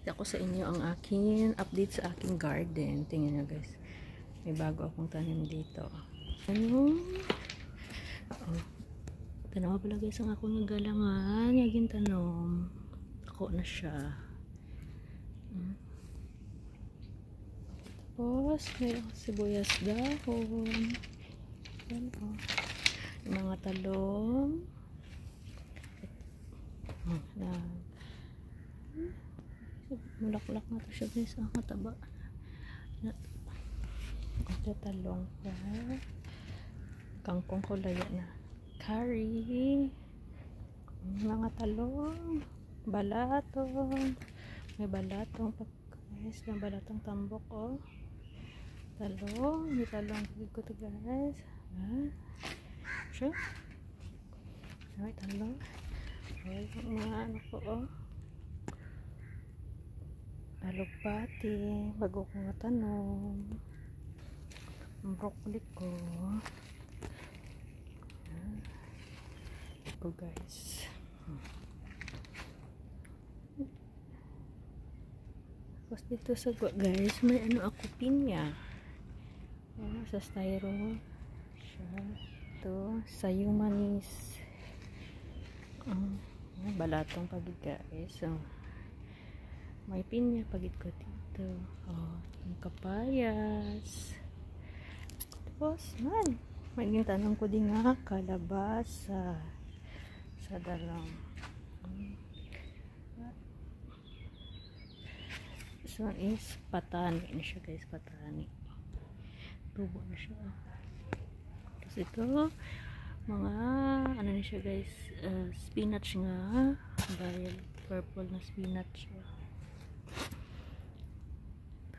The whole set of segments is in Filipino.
Ako sa inyo ang akin update sa aking garden. Tingnan nyo guys, may bago akong tanim dito. Ano? Oh, tanawa pala guys ang akong nagalangan. Yaging tanom ako na siya. Tapos may sibuyas dahon. Yan oh. Yung mga talong. Mulaklak na to siya guys. Ang mataba. Ito talong pa. Kangkong kulaya na. Curry. Mga talong. Balatong. May balatong pa guys. May balatong tambok oh. Talong. May talong ko to guys. Sure. May talong. May mga ano po oh. Alugbati, bago ko nga tanom. Ang broccoli ko. Ito guys. Tapos dito sa guys, may ano ako pinya. Ayan, sa styro. Ito, sayumanis. Balatong pagid guys. May pinya pagid ko dito. Yung kapayas. Tapos, may tanong ko din nga kalabasa sa dalawang. This one is patani na siya guys, patani. Tubo na siya. Tapos ito, mga ano na siya guys, spinach nga. Dahil purple na spinach siya.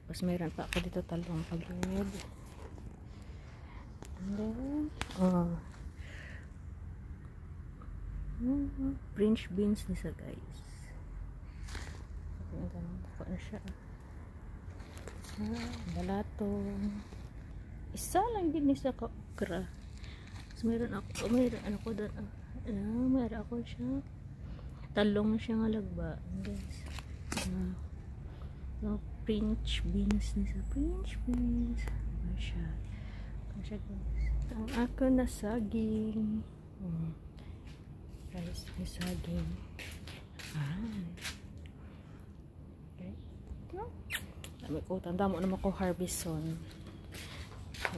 Tapos mayroon pa ako dito talong pagod. And then, French beans nisa guys. Ako na siya. Balatong. Isa lang din nisa okra. Tapos mayroon ako doon. Mayroon ako siya. Talong siya nga lagba. Guys. French beans nisa. French beans. Siya guys. Ang ako na saging. Guys, may saging. Okay. Dami ko. Tanda mo naman ko harvest son. So,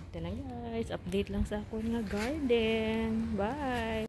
ito lang guys. Update lang sa ako nga garden. Bye!